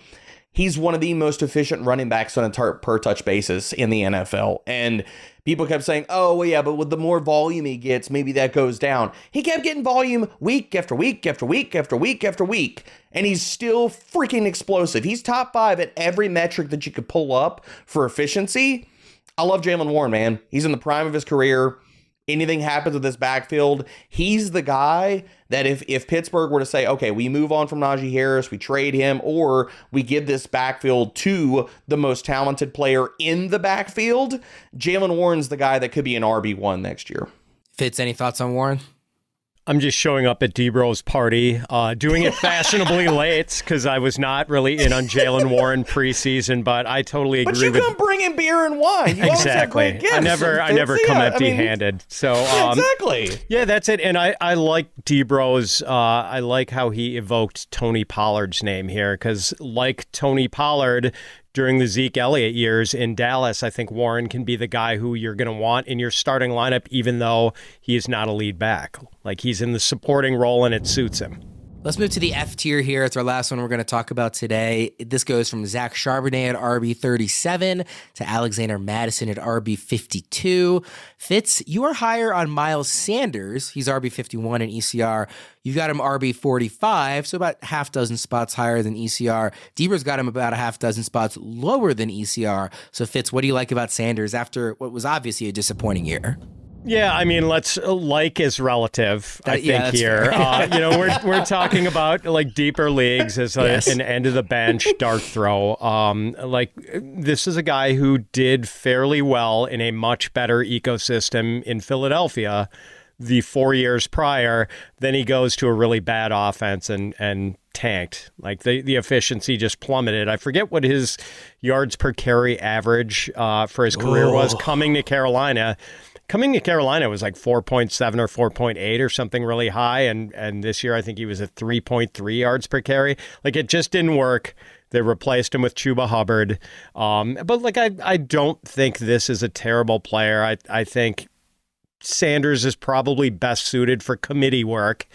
he's one of the most efficient running backs on a per touch basis in the NFL. And people kept saying, oh, well, yeah, but with the more volume he gets, maybe that goes down. He kept getting volume week after week after week after week after week. And he's still freaking explosive. He's top 5 at every metric that you could pull up for efficiency. I love Jaylen Warren, man. He's in the prime of his career. Anything happens with this backfield, he's the guy that if Pittsburgh were to say, okay, we move on from Najee Harris, we trade him, or we give this backfield to the most talented player in the backfield, Jaylen Warren's the guy that could be an RB1 next year. Fitz, any thoughts on Warren? I'm just showing up at Debro's party, doing it fashionably late because I was not really in on Jaylen Warren preseason, but I totally agree. But you come bringing beer and wine. You exactly. Always have great gifts. I never come empty-handed. So exactly. Yeah, that's it. And I like Debro's. I like how he evoked Tony Pollard's name here because, like Tony Pollard, during the Zeke Elliott years in Dallas, I think Warren can be the guy who you're going to want in your starting lineup, even though he is not a lead back. Like, he's in the supporting role and it suits him. Let's move to the F tier here. It's our last one we're going to talk about today. This goes from Zach Charbonnet at RB37 to Alexander Madison at RB52. Fitz, you are higher on Miles Sanders. He's RB51 in ECR. You've got him RB45, so about half dozen spots higher than ECR. Debro's got him about a half dozen spots lower than ECR. So Fitz, what do you like about Sanders after what was obviously a disappointing year? Yeah, I mean, let's like is relative. I think here, we're talking about like deeper leagues as an end of the bench dart throw. Like this is a guy who did fairly well in a much better ecosystem in Philadelphia the 4 years prior. Then he goes to a really bad offense and tanked. Like the efficiency just plummeted. I forget what his yards per carry average for his career was coming to Carolina. Coming to Carolina was like 4.7 or 4.8 or something really high. And this year, I think he was at 3.3 yards per carry. Like it just didn't work. They replaced him with Chuba Hubbard. But like, I don't think this is a terrible player. I think Sanders is probably best suited for committee work.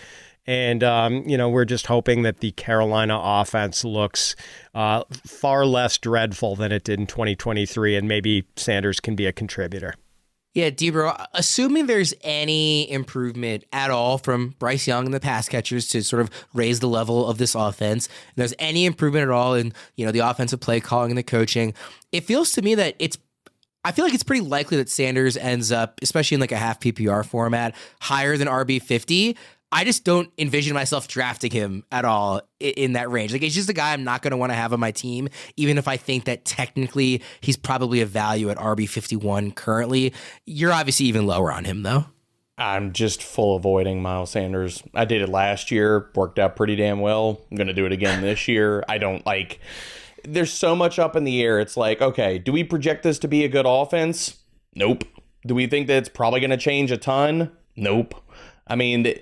And, we're just hoping that the Carolina offense looks far less dreadful than it did in 2023. And maybe Sanders can be a contributor. Yeah, Debro, assuming there's any improvement at all from Bryce Young and the pass catchers to sort of raise the level of this offense, and there's any improvement at all in, the offensive play calling and the coaching, it feels to me that I feel like it's pretty likely that Sanders ends up, especially in like a half PPR format, higher than RB50. I just don't envision myself drafting him at all in that range. Like, it's just a guy I'm not going to want to have on my team, even if I think that technically he's probably a value at RB51 currently. You're obviously even lower on him, though. I'm just full avoiding Miles Sanders. I did it last year, worked out pretty damn well. I'm going to do it again this year. There's so much up in the air. It's like, okay, do we project this to be a good offense? Nope. Do we think that it's probably going to change a ton? Nope. I mean,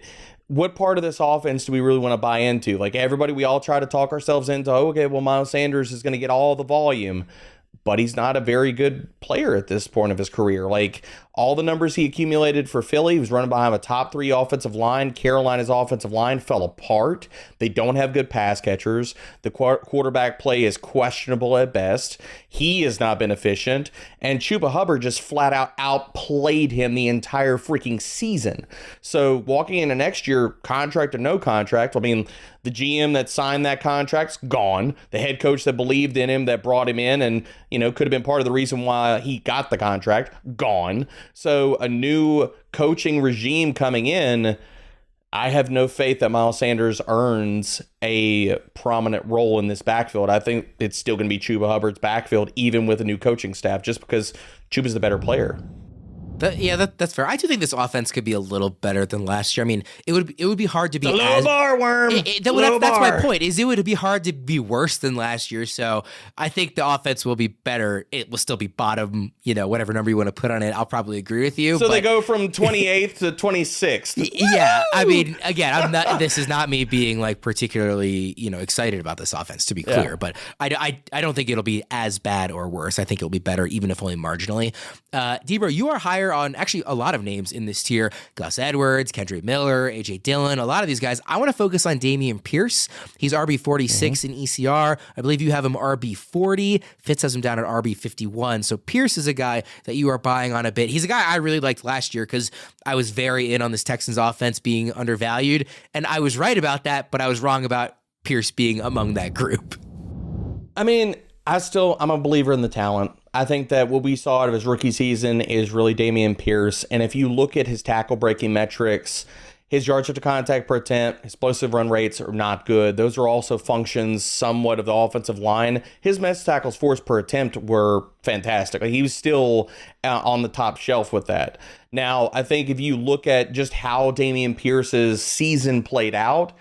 what part of this offense do we really want to buy into? Like everybody, we all try to talk ourselves into, okay, well, Miles Sanders is going to get all the volume, but he's not a very good player at this point of his career. Like all the numbers he accumulated for Philly, he was running behind a top 3 offensive line. Carolina's offensive line fell apart. They don't have good pass catchers. The quarterback play is questionable at best. He has not been efficient. And Chuba Hubbard just flat out outplayed him the entire freaking season. So walking into next year, contract or no contract, I mean, the GM that signed that contract's gone. The head coach that believed in him, that brought him in and, could have been part of the reason why he got the contract, gone. So a new coaching regime coming in, I have no faith that Miles Sanders earns a prominent role in this backfield. I think it's still going to be Chuba Hubbard's backfield, even with a new coaching staff, just because Chuba's the better player. That's fair. I do think this offense could be a little better than last year. I mean, it would be hard to be low bar, Worm. That's my point. It would be hard to be worse than last year. So I think the offense will be better. It will still be bottom, whatever number you want to put on it. I'll probably agree with you. So they go from 28th to 26th. Yeah, I mean, again, this is not me being like particularly excited about this offense, to be clear. But I don't think it'll be as bad or worse. I think it'll be better, even if only marginally. Debro, you are higher on actually a lot of names in this tier. Gus Edwards, Kendrick Miller, AJ Dillon, a lot of these guys. I want to focus on Damian Pierce. He's RB46 in ECR. I believe you have him RB40. Fitz has him down at RB51. So Pierce is a guy that you are buying on a bit. He's a guy I really liked last year because I was very in on this Texans offense being undervalued. And I was right about that, but I was wrong about Pierce being among that group. I mean, I'm a believer in the talent. I think that what we saw out of his rookie season is really Damian Pierce. And if you look at his tackle breaking metrics, his yards after contact per attempt, explosive run rates are not good. Those are also functions somewhat of the offensive line. His missed tackles forced per attempt were fantastic. He was still on the top shelf with that. Now, I think if you look at just how Damian Pierce's season played out,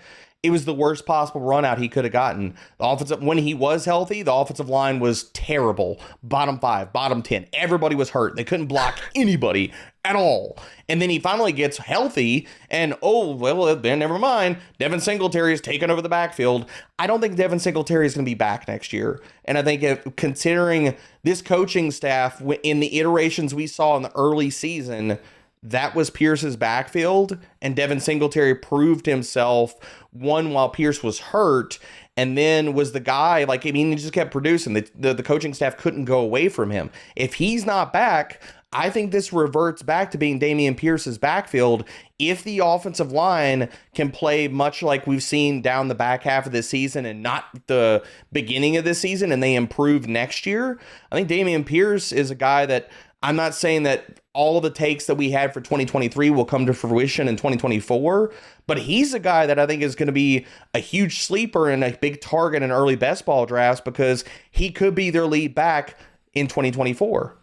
it was the worst possible run out he could have gotten. When he was healthy, the offensive line was terrible. Bottom 5, bottom 10. Everybody was hurt. They couldn't block anybody at all. And then he finally gets healthy and, then never mind. Devin Singletary is taking over the backfield. I don't think Devin Singletary is going to be back next year. And I think considering this coaching staff in the iterations we saw in the early season, that was Pierce's backfield, and Devin Singletary proved himself, one, while Pierce was hurt, and then was the guy, he just kept producing. The coaching staff couldn't go away from him. If he's not back, I think this reverts back to being Damian Pierce's backfield if the offensive line can play much like we've seen down the back half of this season and not the beginning of this season, and they improve next year. I think Damian Pierce is a guy that I'm not saying that all of the takes that we had for 2023 will come to fruition in 2024. But he's a guy that I think is going to be a huge sleeper and a big target in early best ball drafts because he could be their lead back in 2024.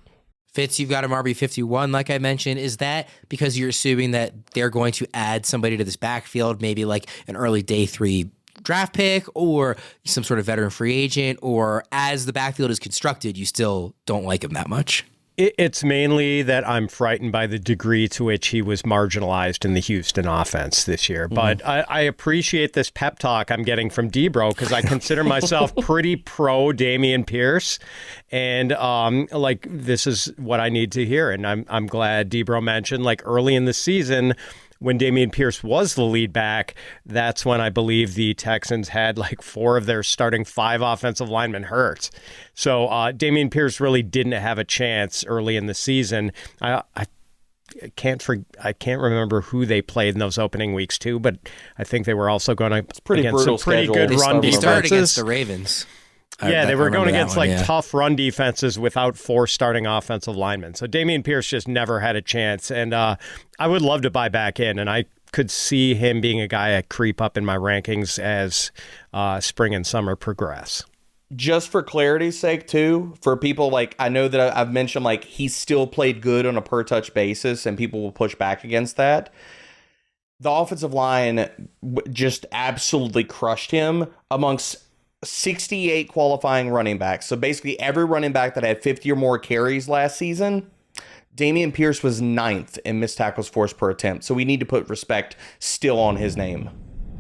Fitz, you've got him RB51, like I mentioned. Is that because you're assuming that they're going to add somebody to this backfield, maybe like an early day 3 draft pick or some sort of veteran free agent, or as the backfield is constructed, you still don't like him that much? It's mainly that I'm frightened by the degree to which he was marginalized in the Houston offense this year. But I appreciate this pep talk I'm getting from Debro because I consider myself pretty pro Dameon Pierce. And like, this is what I need to hear. And I'm glad Debro mentioned, like, early in the season, when Dameon Pierce was the lead back, that's when I believe the Texans had like 4 of their starting 5 offensive linemen hurt. So Dameon Pierce really didn't have a chance early in the season. I can't remember who they played in those opening weeks too, but I think they were also going against some pretty good run They defenses. started against the Ravens. Yeah, they were going against one, tough run defenses without 4 starting offensive linemen. So Dameon Pierce just never had a chance. And I would love to buy back in. And I could see him being a guy I creep up in my rankings as spring and summer progress. Just for clarity's sake, too, for people like, I know that I've mentioned like he still played good on a per touch basis and people will push back against that. The offensive line just absolutely crushed him amongst 68 qualifying running backs. So basically every running back that had 50 or more carries last season, Dameon Pierce was 9th in missed tackles forced per attempt. So we need to put respect still on his name.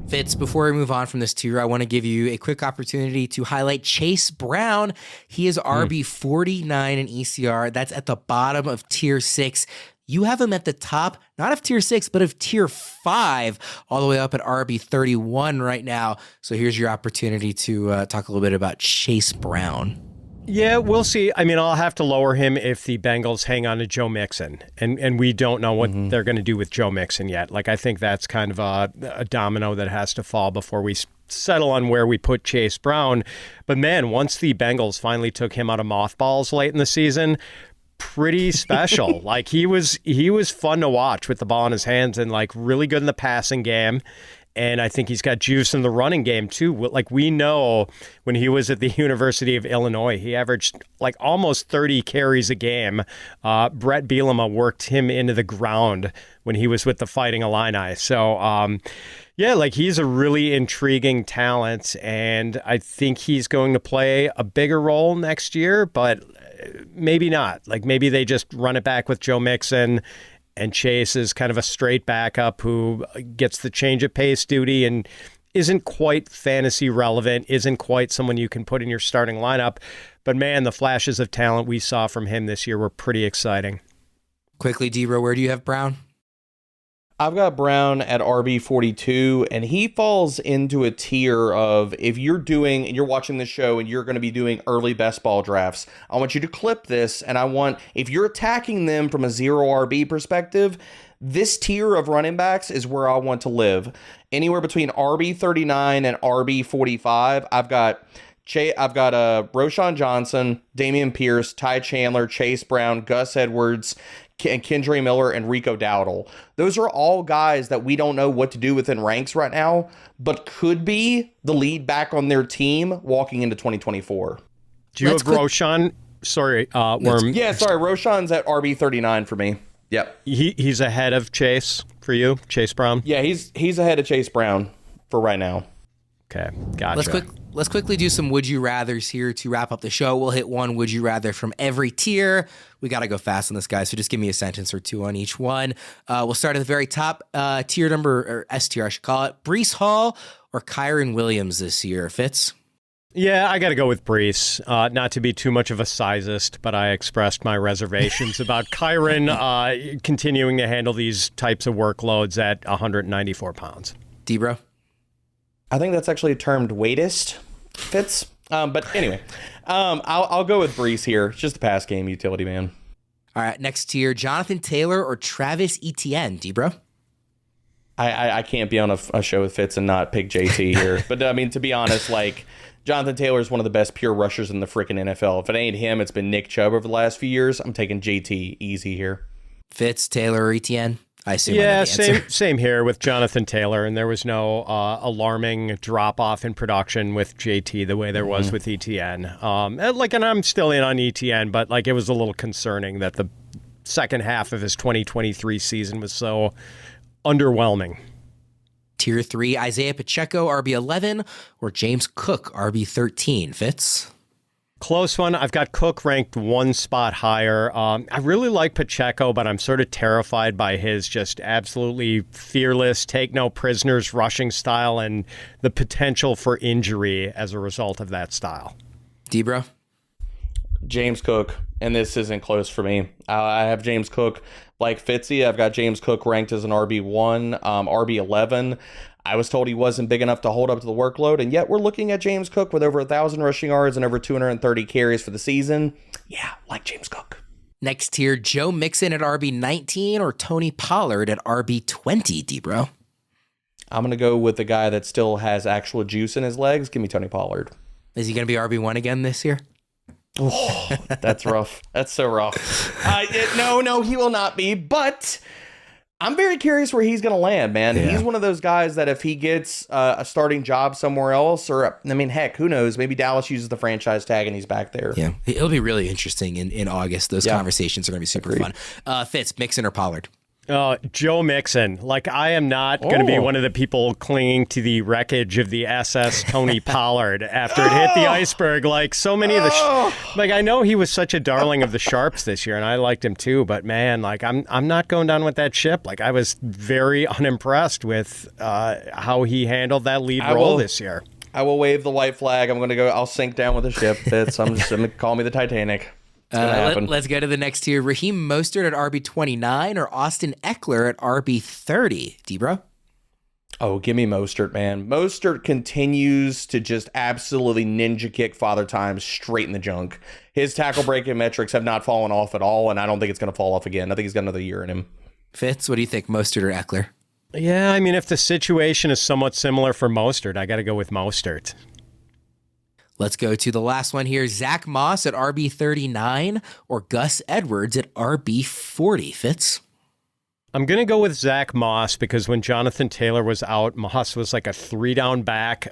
Fitz, before we move on from this tier, I want to give you a quick opportunity to highlight Chase Brown. He is RB49 in ECR. That's at the bottom of tier 6. You have him at the top, not of tier 6, but of tier 5, all the way up at RB31 right now. So here's your opportunity to talk a little bit about Chase Brown. Yeah, we'll see. I mean, I'll have to lower him if the Bengals hang on to Joe Mixon. And we don't know what they're going to do with Joe Mixon yet. Like, I think that's kind of a domino that has to fall before we settle on where we put Chase Brown. But man, once the Bengals finally took him out of mothballs late in the season, pretty special. Like, he was fun to watch with the ball in his hands and like really good in the passing game. And I think he's got juice in the running game too. Like, we know when he was at the University of Illinois, he averaged like almost 30 carries a game. Brett Bielema worked him into the ground when he was with the Fighting Illini. So yeah, like, he's a really intriguing talent, and I think he's going to play a bigger role next year, but maybe not. Like, maybe they just run it back with Joe Mixon, and Chase is kind of a straight backup who gets the change of pace duty and isn't quite fantasy relevant, isn't quite someone you can put in your starting lineup. But man, the flashes of talent we saw from him this year were pretty exciting. Quickly, Debro, where do you have Brown? I've got Brown at RB42, and he falls into a tier of, if you're watching this show and you're going to be doing early best ball drafts, I want you to clip this, and if you're attacking them from a 0 RB perspective, this tier of running backs is where I want to live. Anywhere between RB39 and RB45, I've got Roschon Johnson, Dameon Pierce, Ty Chandler, Chase Brown, Gus Edwards, Kendre Miller, and Rico Dowdle. Those are all guys that we don't know what to do within ranks right now, but could be the lead back on their team walking into 2024. Do you have Roschon? Sorry, Worm. Yeah, sorry. Roschon's at RB39 for me. Yep. He's ahead of Chase for you, Chase Brown? Yeah, he's ahead of Chase Brown for right now. Okay, gotcha. Let's quickly do some would you rathers here to wrap up the show. We'll hit one would you rather from every tier. We got to go fast on this, guys, so just give me a sentence or two on each one. We'll start at the very top, tier number, or S tier, I should call it. Breece Hall or Kyron Williams this year, Fitz? Yeah, I got to go with Breece. Not to be too much of a sizist, but I expressed my reservations about Kyron continuing to handle these types of workloads at 194 pounds. Debro? I think that's actually termed weightist, Fitz. But anyway, I'll go with Breece here. It's just a pass game utility, man. All right, next tier, Jonathan Taylor or Travis Etienne, Debro? I can't be on a show with Fitz and not pick JT here. But I mean, to be honest, like, Jonathan Taylor is one of the best pure rushers in the freaking NFL. If it ain't him, it's been Nick Chubb over the last few years. I'm taking JT easy here. Fitz, Taylor, or Etienne? I assume I know Yeah, the answer. same here with Jonathan Taylor, and there was no alarming drop off in production with JT the way there was with ETN. And I'm still in on ETN, but like it was a little concerning that the second half of his 2023 season was so underwhelming. Tier 3, Isaiah Pacheco, RB11, or James Cook, RB13. Fitz? Close one. I've got Cook ranked one spot higher. I really like Pacheco, but I'm sort of terrified by his just absolutely fearless, take no prisoners rushing style and the potential for injury as a result of that style. Debro? James Cook, and this isn't close for me. I have James Cook like Fitzy. I've got James Cook ranked as an RB1, RB11. I was told he wasn't big enough to hold up to the workload, and yet we're looking at James Cook with over 1,000 rushing yards and over 230 carries for the season. Yeah, like James Cook. Next tier, Joe Mixon at RB19 or Tony Pollard at RB20, Debro? I'm going to go with the guy that still has actual juice in his legs. Give me Tony Pollard. Is he going to be RB1 again this year? Oh, that's rough. That's so rough. No, he will not be, but I'm very curious where he's going to land, man. Yeah. He's one of those guys that if he gets a starting job somewhere else, or, I mean, heck, who knows? Maybe Dallas uses the franchise tag and he's back there. Yeah, it'll be really interesting in August. Those conversations are going to be super fun. Fitz, Mixon or Pollard? Joe Mixon. Like, I am not going to be one of the people clinging to the wreckage of the SS Tony Pollard after it hit the iceberg. Like, so many of the... like, I know he was such a darling of the Sharps this year, and I liked him too, but man, like, I'm not going down with that ship. Like, I was very unimpressed with how he handled that lead role this year. I will wave the white flag. I'm going to go... I'll sink down with the ship. Fitz. I'm just going to call me the Titanic. Let's go to the next tier. Raheem Mostert at RB29 or Austin Eckler at RB30. Debro? Oh, give me Mostert, man. Mostert continues to just absolutely ninja kick Father Time straight in the junk. His tackle breaking metrics have not fallen off at all, and I don't think it's going to fall off again. I think he's got another year in him. Fitz, what do you think, Mostert or Eckler? Yeah, I mean, if the situation is somewhat similar for Mostert, I got to go with Mostert. Let's go to the last one here. Zach Moss at RB39 or Gus Edwards at RB40. Fitz? I'm going to go with Zach Moss because when Jonathan Taylor was out, Moss was like a 3-down back,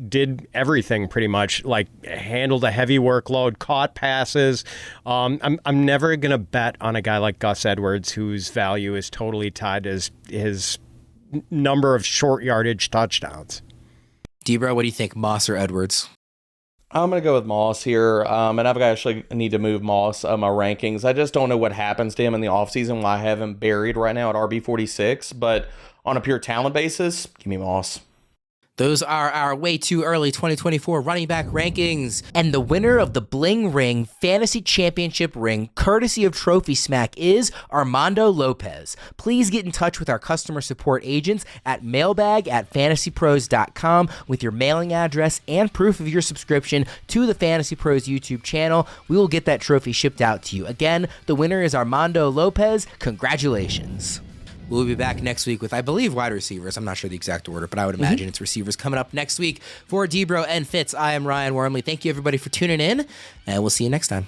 did everything pretty much, like handled a heavy workload, caught passes. I'm never going to bet on a guy like Gus Edwards, whose value is totally tied to his number of short yardage touchdowns. Debra, what do you think, Moss or Edwards? I'm going to go with Moss here, and I've actually need to move Moss my rankings. I just don't know what happens to him in the offseason, why I have him buried right now at RB46, but on a pure talent basis, give me Moss. Those are our way too early 2024 running back rankings. And the winner of the Bling Ring Fantasy Championship ring, courtesy of Trophy Smack, is Armando Lopez. Please get in touch with our customer support agents at mailbag@fantasypros.com with your mailing address and proof of your subscription to the Fantasy Pros YouTube channel. We will get that trophy shipped out to you. Again, the winner is Armando Lopez. Congratulations. We'll be back next week with, I believe, wide receivers. I'm not sure the exact order, but I would imagine it's receivers coming up next week. For Debro and Fitz, I am Ryan Wormeli. Thank you, everybody, for tuning in, and we'll see you next time.